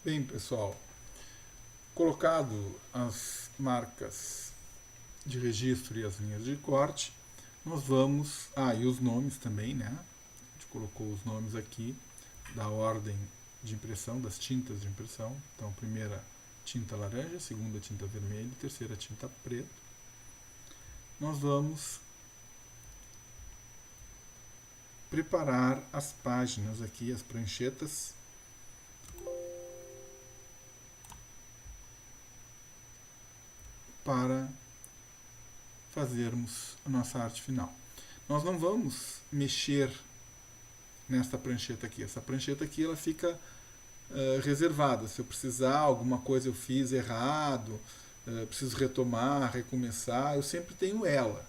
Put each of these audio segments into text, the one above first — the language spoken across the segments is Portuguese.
Bem, pessoal, colocado as marcas de registro e as linhas de corte, nós vamos... e os nomes também, né? A gente colocou os nomes aqui da ordem de impressão, das tintas de impressão. Então, primeira tinta laranja, segunda tinta vermelha e terceira tinta preta. Nós vamos preparar as páginas aqui, as pranchetas, para fazermos a nossa arte final. Nós não vamos mexer nesta prancheta aqui. Essa prancheta aqui ela fica reservada. Se eu precisar, alguma coisa eu fiz errado, preciso retomar, recomeçar, eu sempre tenho ela.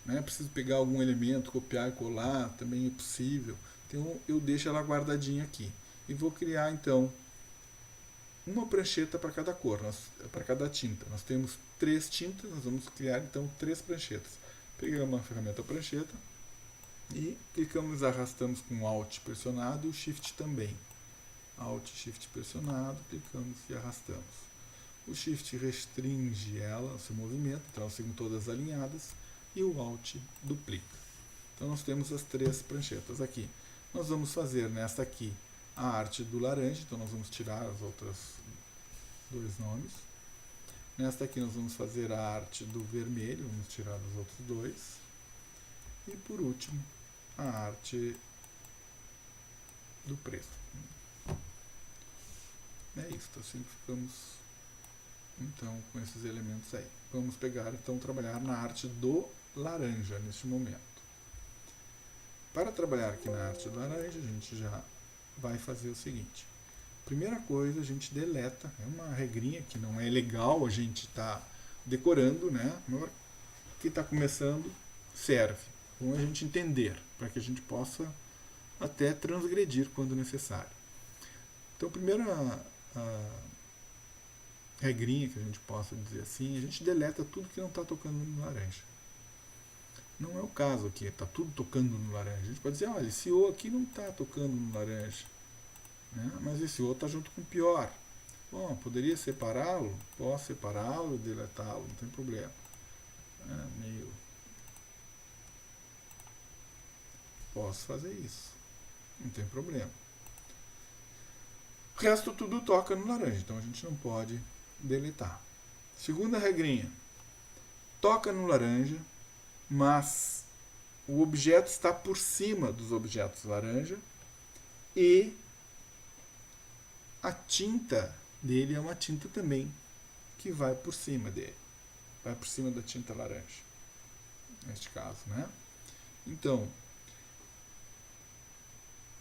Né? Preciso pegar algum elemento, copiar e colar, também é possível. Então eu deixo ela guardadinha aqui. E vou criar então uma prancheta para cada cor, para cada tinta. Nós temos 3 tintas, nós vamos criar então 3 pranchetas. Pegamos a ferramenta prancheta e clicamos, arrastamos com o Alt pressionado e o Shift também. Alt e Shift pressionado, clicamos e arrastamos. O Shift restringe ela, o seu movimento, então elas ficam todas alinhadas, e o Alt duplica. Então nós temos as 3 pranchetas aqui. Nós vamos fazer nesta aqui a arte do laranja, então nós vamos tirar as outras 2 nomes. Nesta aqui nós vamos fazer a arte do vermelho, vamos tirar os outros 2. E por último, a arte do preto. É isso, assim ficamos então com esses elementos aí. Vamos pegar então trabalhar na arte do laranja neste momento. Para trabalhar aqui na arte do laranja, a gente já vai fazer o seguinte. Primeira coisa, a gente deleta, é uma regrinha que não é legal a gente estar decorando, né? Que está começando serve. Bom a gente entender, para que a gente possa até transgredir quando necessário. Então, a primeira regrinha que a gente possa dizer assim, a gente deleta tudo que não está tocando no laranja. Não é o caso aqui, está tudo tocando no laranja. A gente pode dizer, olha, esse O aqui não está tocando no laranja, né? Mas esse O está junto com o pior. Bom, poderia separá-lo? Posso separá-lo e deletá-lo, não tem problema. Posso fazer isso, não tem problema. O resto tudo toca no laranja, então a gente não pode deletar. Segunda regrinha, toca no laranja, mas o objeto está por cima dos objetos laranja e a tinta dele é uma tinta também que vai por cima dele, vai por cima da tinta laranja, neste caso, né? Então,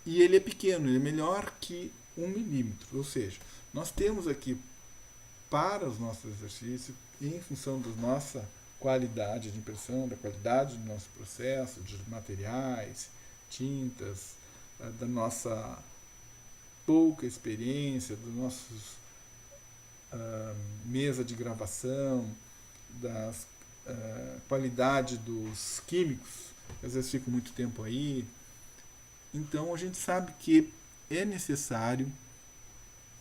e ele é pequeno, ele é menor que 1 milímetro, ou seja, nós temos aqui para os nossos exercícios, em função da nossa qualidade de impressão, da qualidade do nosso processo, de materiais, tintas, da nossa pouca experiência, dos nossos mesa de gravação, da qualidade dos químicos, que às vezes ficam muito tempo aí. Então a gente sabe que é necessário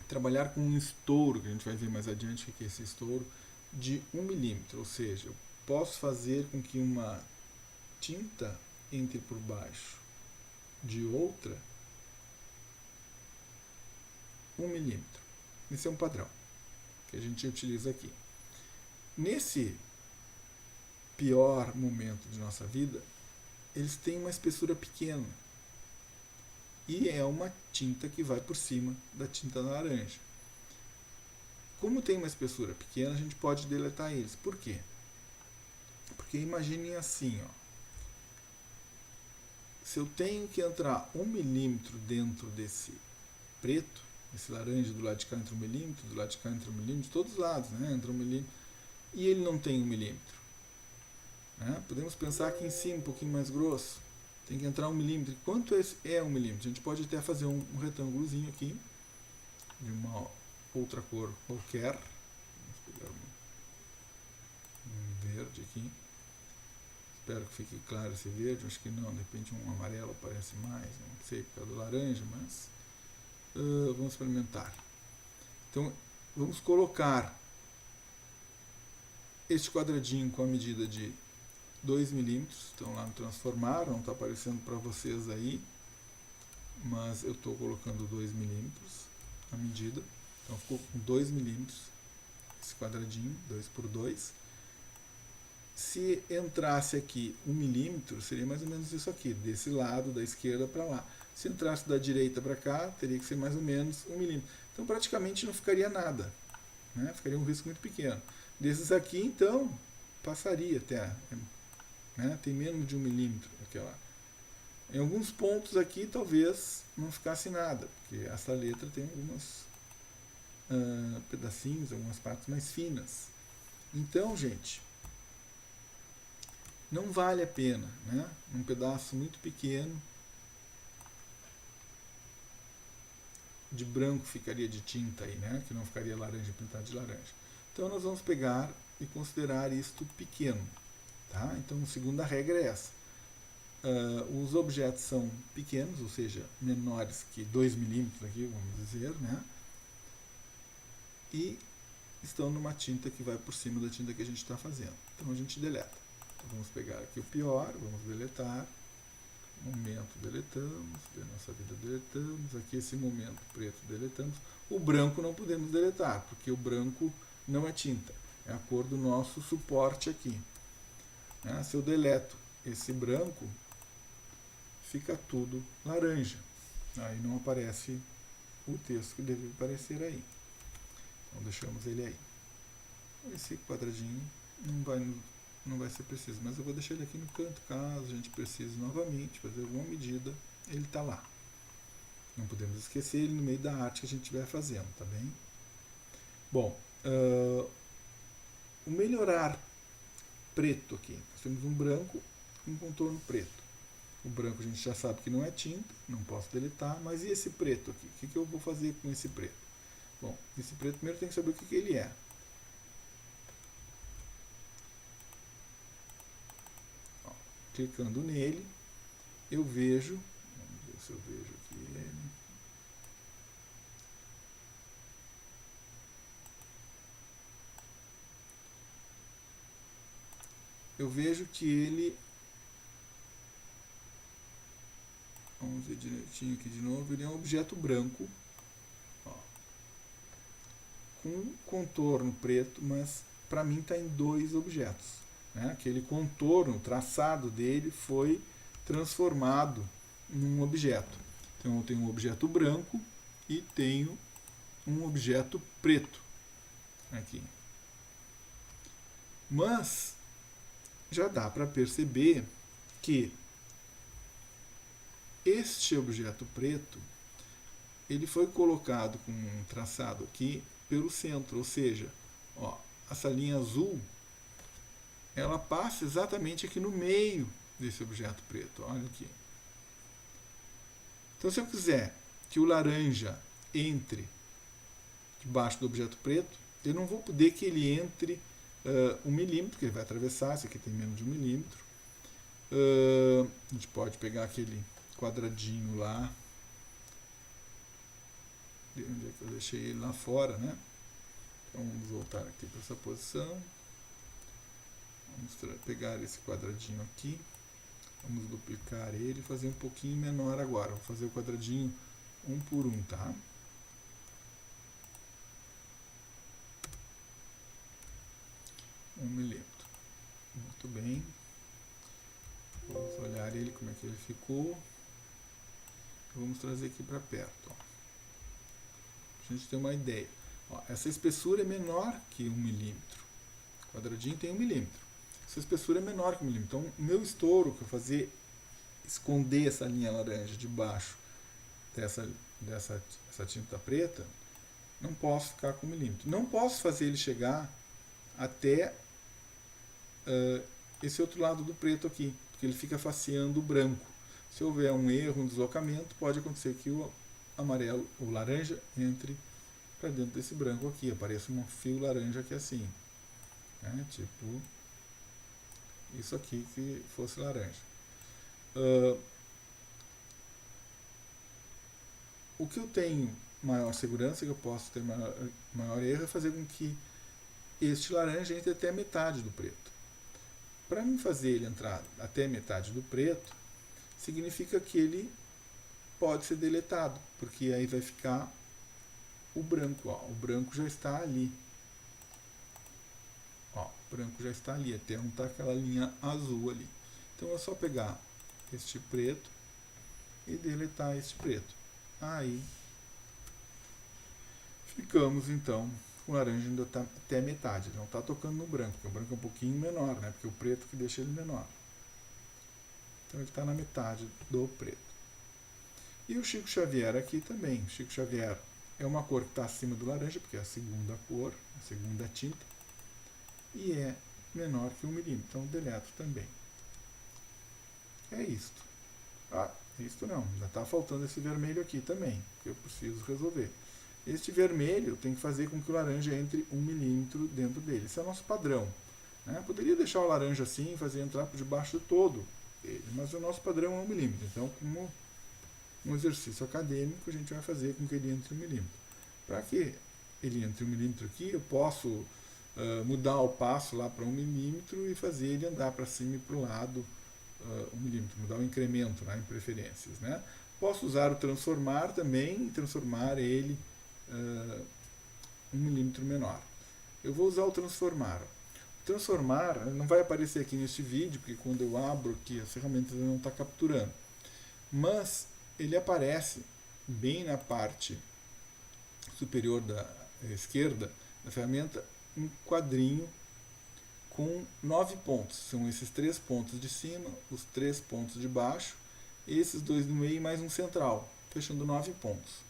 trabalhar com um estouro, que a gente vai ver mais adiante o que é esse estouro, de 1 milímetro, ou seja, eu posso fazer com que uma tinta entre por baixo de outra 1 milímetro. Esse é um padrão que a gente utiliza aqui. Nesse pior momento de nossa vida, eles têm uma espessura pequena. E é uma tinta que vai por cima da tinta laranja. Como tem uma espessura pequena, a gente pode deletar eles. Por quê? Porque imaginem assim, ó. Se eu tenho que entrar 1 milímetro dentro desse preto, esse laranja do lado de cá entra 1 milímetro, do lado de cá entra 1 milímetro, todos os lados, né? Entra 1 milímetro. E ele não tem 1 milímetro. Né? Podemos pensar aqui em cima, um pouquinho mais grosso. Tem que entrar 1 milímetro. Quanto é 1 milímetro? A gente pode até fazer um retângulozinho aqui, de uma outra cor qualquer. Vamos pegar um verde aqui. Espero que fique claro esse verde. Acho que não, de repente um amarelo aparece mais. Não sei, por causa do laranja, mas vamos experimentar. Então, vamos colocar este quadradinho com a medida de 2 milímetros. Então, lá no transformar, não está aparecendo para vocês aí, mas eu estou colocando 2 milímetros a medida. Então, ficou com 2 milímetros esse quadradinho, 2 por 2. Se entrasse aqui 1 milímetro, seria mais ou menos isso aqui, desse lado, da esquerda para lá. Se entrasse da direita para cá, teria que ser mais ou menos 1 milímetro. Então, praticamente não ficaria nada, né? Ficaria um risco muito pequeno. Desses aqui, então, passaria até, né? Tem menos de 1 milímetro aquela. Em alguns pontos aqui, talvez não ficasse nada, porque essa letra tem alguns pedacinhos, algumas partes mais finas. Então, gente, não vale a pena, né? Um pedaço muito pequeno de branco ficaria de tinta aí, né? Que não ficaria laranja pintado de laranja. Então nós vamos pegar e considerar isto pequeno, tá? Então a segunda regra é essa. Os objetos são pequenos, ou seja, menores que 2 milímetros aqui, vamos dizer, né? E estão numa tinta que vai por cima da tinta que a gente está fazendo. Então a gente deleta. Então, vamos pegar aqui o pior, vamos deletar. Momento deletamos, da nossa vida deletamos, aqui esse momento preto deletamos. O branco não podemos deletar, porque o branco não é tinta, é a cor do nosso suporte aqui. Né? Se eu deleto esse branco, fica tudo laranja. Aí não aparece o texto que deve aparecer aí. Então deixamos ele aí. Esse quadradinho não vai ser preciso, mas eu vou deixar ele aqui no canto, caso a gente precise novamente fazer alguma medida, ele está lá. Não podemos esquecer ele no meio da arte que a gente estiver fazendo, tá bem? Bom, o melhorar preto aqui, nós temos um branco com um contorno preto. O branco a gente já sabe que não é tinta, não posso deletar, mas e esse preto aqui? O que eu vou fazer com esse preto? Bom, esse preto primeiro tem que saber o que ele é. Clicando nele, eu vejo, vamos ver se eu vejo aqui ele. Eu vejo que ele, vamos ver direitinho aqui de novo, ele é um objeto branco, ó, com contorno preto, mas para mim está em 2 objetos. Né? Aquele contorno, o traçado dele foi transformado num objeto. Então eu tenho um objeto branco e tenho um objeto preto aqui. Mas já dá para perceber que este objeto preto ele foi colocado com um traçado aqui pelo centro, ou seja, ó, essa linha azul ela passa exatamente aqui no meio desse objeto preto. Olha aqui. Então, se eu quiser que o laranja entre debaixo do objeto preto, eu não vou poder que ele entre 1 milímetro, porque ele vai atravessar, esse aqui tem menos de 1 milímetro. A gente pode pegar aquele quadradinho lá, onde é que eu deixei ele lá fora, né? Então, vamos voltar aqui para essa posição. Vamos pegar esse quadradinho aqui, vamos duplicar ele e fazer um pouquinho menor agora. Vou fazer o quadradinho 1 por 1, tá? Um milímetro. Muito bem. Vamos olhar ele, como é que ele ficou. Vamos trazer aqui para perto, ó. Pra gente ter uma ideia. Ó, essa espessura é menor que 1 milímetro. O quadradinho tem 1 milímetro. Essa espessura é menor que 1 milímetro. Então, o meu estouro que eu fazer esconder essa linha laranja debaixo dessa tinta preta, não posso ficar com 1 milímetro. Não posso fazer ele chegar até esse outro lado do preto aqui, porque ele fica faceando o branco. Se houver um erro, um deslocamento, pode acontecer que o amarelo, o laranja, entre para dentro desse branco aqui, apareça um fio laranja aqui assim, né? Tipo isso aqui que fosse laranja. O que eu tenho maior segurança, que eu posso ter maior erro, é fazer com que este laranja entre até a metade do preto. Para mim fazer ele entrar até a metade do preto, significa que ele pode ser deletado, porque aí vai ficar o branco. Ó. O branco já está ali. Ó, o branco já está ali, até onde está aquela linha azul ali. Então é só pegar este preto e deletar este preto. Aí ficamos então com o laranja ainda tá até metade, não está tocando no branco, porque o branco é um pouquinho menor, né? Porque o preto que deixa ele menor. Então ele está na metade do preto. E o Chico Xavier aqui também. O Chico Xavier é uma cor que está acima do laranja, porque é a segunda cor, a segunda tinta, e é menor que 1 milímetro, então deleto também. É isto. Ah, isto não, ainda está faltando esse vermelho aqui também, que eu preciso resolver. Este vermelho tem que fazer com que o laranja entre 1 milímetro dentro dele. Esse é o nosso padrão. Né? Poderia deixar o laranja assim e fazer entrar por debaixo de todo ele, mas o nosso padrão é 1 milímetro. Então, como um exercício acadêmico, a gente vai fazer com que ele entre 1 milímetro. Para que ele entre 1 milímetro aqui, eu posso mudar o passo lá para 1 milímetro e fazer ele andar para cima e para o lado 1 milímetro, mudar o incremento lá em preferências. Né? Posso usar o transformar também e transformar ele 1 milímetro menor. Eu vou usar o transformar. O transformar não vai aparecer aqui neste vídeo, porque quando eu abro aqui as ferramentas ele não está capturando. Mas ele aparece bem na parte superior da esquerda da ferramenta um quadrinho com 9 pontos. São esses 3 pontos de cima, os 3 pontos de baixo, esses 2 no meio e mais um central, fechando 9 pontos.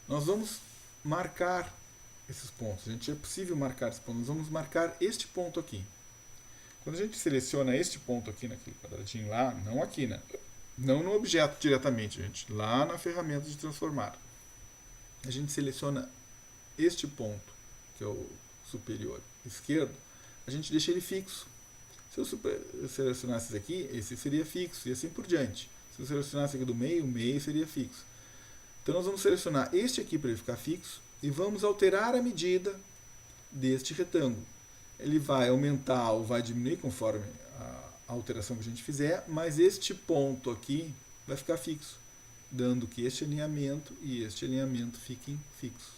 Nós vamos marcar esses pontos. A gente é possível marcar esses pontos. Nós vamos marcar este ponto aqui. Quando a gente seleciona este ponto aqui naquele quadradinho lá, não aqui, né? Não no objeto diretamente, gente. Lá na ferramenta de transformar. A gente seleciona este ponto, que é o superior esquerdo, a gente deixa ele fixo. Se eu selecionasse esse seria fixo, e assim por diante. Se eu selecionasse aqui do meio, o meio seria fixo. Então nós vamos selecionar este aqui para ele ficar fixo e vamos alterar a medida deste retângulo. Ele vai aumentar ou vai diminuir conforme a alteração que a gente fizer, mas este ponto aqui vai ficar fixo, dando que este alinhamento e este alinhamento fiquem fixos.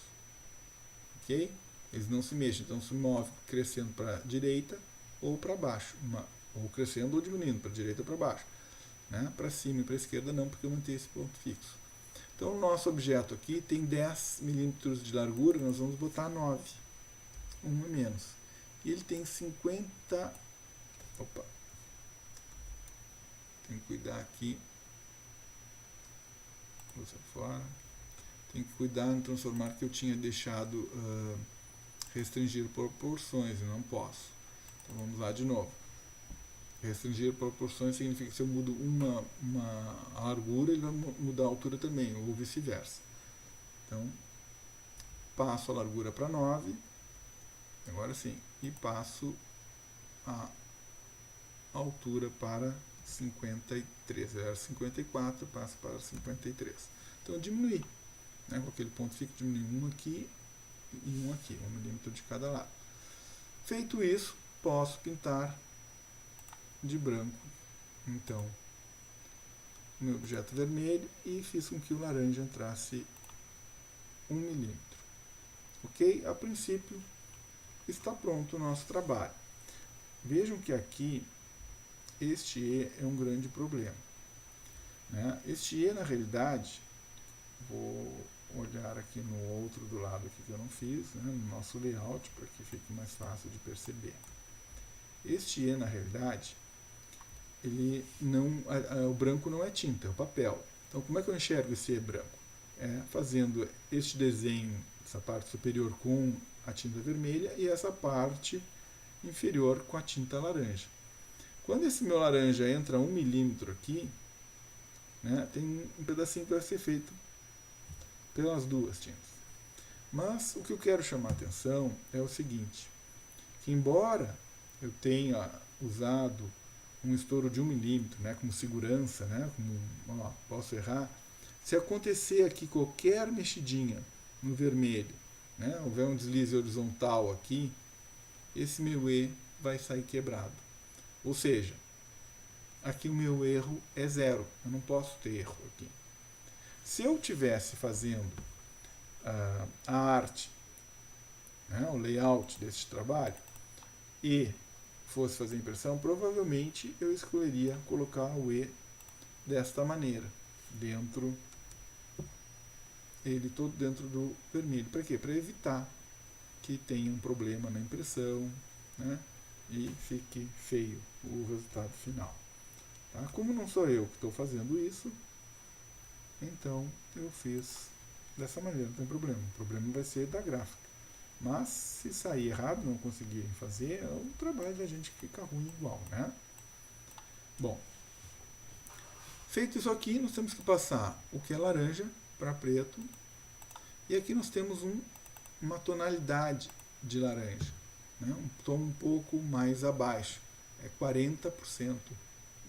Ok? Eles não se mexem, então se move crescendo para a direita ou para baixo, ou crescendo ou diminuindo para a direita ou para baixo. Né? Para cima e para a esquerda não, porque eu mantenho esse ponto fixo. Então o nosso objeto aqui tem 10 milímetros de largura, nós vamos botar 9, um a menos. E ele tem 50... Opa! Tem que cuidar aqui. Vou sair fora. Tem que cuidar no transformar que eu tinha deixado restringir proporções e não posso. Então vamos lá de novo. Restringir proporções significa que se eu mudo uma largura, ele vai mudar a altura também, ou vice-versa. Então, passo a largura para 9, agora sim, e passo a altura para 53. Era 54, passo para 53. Então, eu diminui. Né, com aquele ponto fixo, diminui um aqui e um aqui, 1 milímetro de cada lado. Feito isso, posso pintar de branco, então, o meu objeto vermelho e fiz com que o laranja entrasse 1 milímetro. Ok? A princípio, está pronto o nosso trabalho. Vejam que aqui, este E é um grande problema. Né? Este E, na realidade, vou olhar aqui no outro do lado aqui que eu não fiz, né, no nosso layout, para que fique mais fácil de perceber. Este E, na realidade, ele não, o branco não é tinta, é o papel. Então, como é que eu enxergo esse E branco? É fazendo este desenho, essa parte superior com a tinta vermelha e essa parte inferior com a tinta laranja. Quando esse meu laranja entra 1 milímetro aqui, né, tem um pedacinho que vai ser feito pelas duas tintas. Mas o que eu quero chamar a atenção é o seguinte, que embora eu tenha usado um estouro de 1 milímetro, né, como segurança, né, como, posso errar, Se acontecer aqui qualquer mexidinha no vermelho, né, houver um deslize horizontal aqui, esse meu E vai sair quebrado. Ou seja, aqui o meu erro é zero. Eu não posso ter erro aqui. Se eu estivesse fazendo a arte, né, o layout desse trabalho, e fosse fazer impressão, provavelmente eu escolheria colocar o E desta maneira, ele todo dentro do vermelho. Para quê? Para evitar que tenha um problema na impressão, né, e fique feio o resultado final. Tá? Como não sou eu que estou fazendo isso, então eu fiz dessa maneira, não tem problema. O problema vai ser da gráfica. Mas se sair errado, não conseguir fazer, o trabalho da gente fica ruim igual, né? Bom, feito isso aqui, nós temos que passar o que é laranja para preto. E aqui nós temos uma tonalidade de laranja, né? Um tom um pouco mais abaixo. É 40%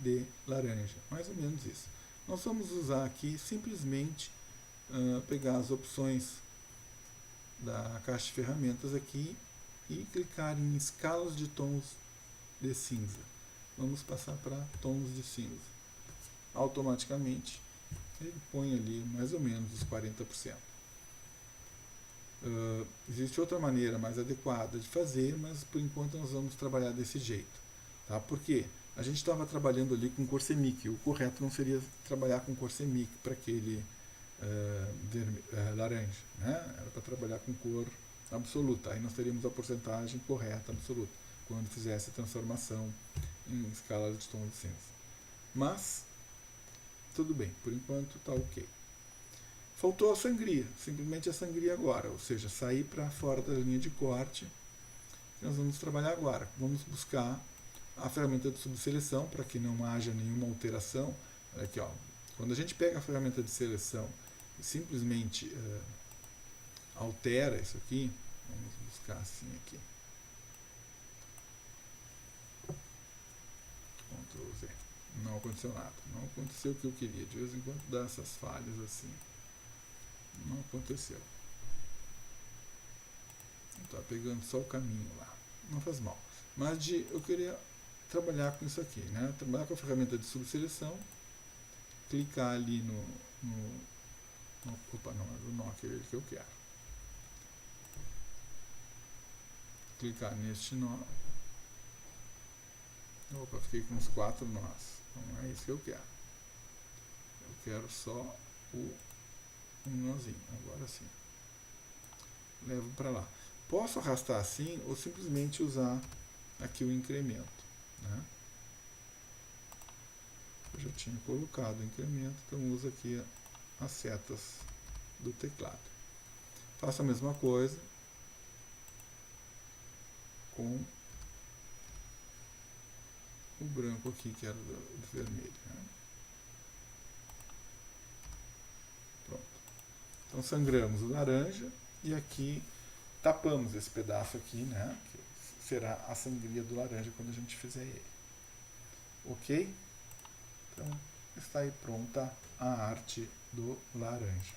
de laranja, mais ou menos isso. Nós vamos usar aqui simplesmente pegar as opções da caixa de ferramentas aqui e clicar em escalas de tons de cinza. Vamos passar para tons de cinza. Automaticamente ele põe ali mais ou menos os 40%. Existe outra maneira mais adequada de fazer, mas por enquanto nós vamos trabalhar desse jeito. Tá? Por quê? A gente estava trabalhando ali com cor semic. O correto não seria trabalhar com cor semic para aquele laranja, né? Era para trabalhar com cor absoluta. Aí nós teríamos a porcentagem correta, absoluta, quando fizesse a transformação em escala de tom de cinza. Mas, tudo bem, por enquanto está ok. Faltou a sangria, simplesmente a sangria agora, ou seja, sair para fora da linha de corte. Nós vamos trabalhar agora. Vamos buscar a ferramenta de subseleção para que não haja nenhuma alteração. Olha aqui, ó. Quando a gente pega a ferramenta de seleção e simplesmente altera isso aqui, vamos buscar assim aqui. Ctrl Z. Não aconteceu nada. Não aconteceu o que eu queria. De vez em quando dá essas falhas assim. Não aconteceu. Está pegando só o caminho lá. Não faz mal. Mas eu queria trabalhar com isso aqui, né? Trabalhar com a ferramenta de subseleção, clicar ali opa, não é do nó que eu quero. Clicar neste nó. Opa, fiquei com uns 4 nós. Não é isso que eu quero. Eu quero só um nozinho. Agora sim. Levo para lá. Posso arrastar assim ou simplesmente usar aqui o incremento, né? Eu já tinha colocado o incremento, então uso aqui as setas do teclado. Faço a mesma coisa com o branco aqui, que era do vermelho, né? Pronto. Então sangramos o laranja e aqui tapamos esse pedaço aqui, né? Que será a sangria do laranja quando a gente fizer ele. Ok? Então está aí pronta a arte do laranja.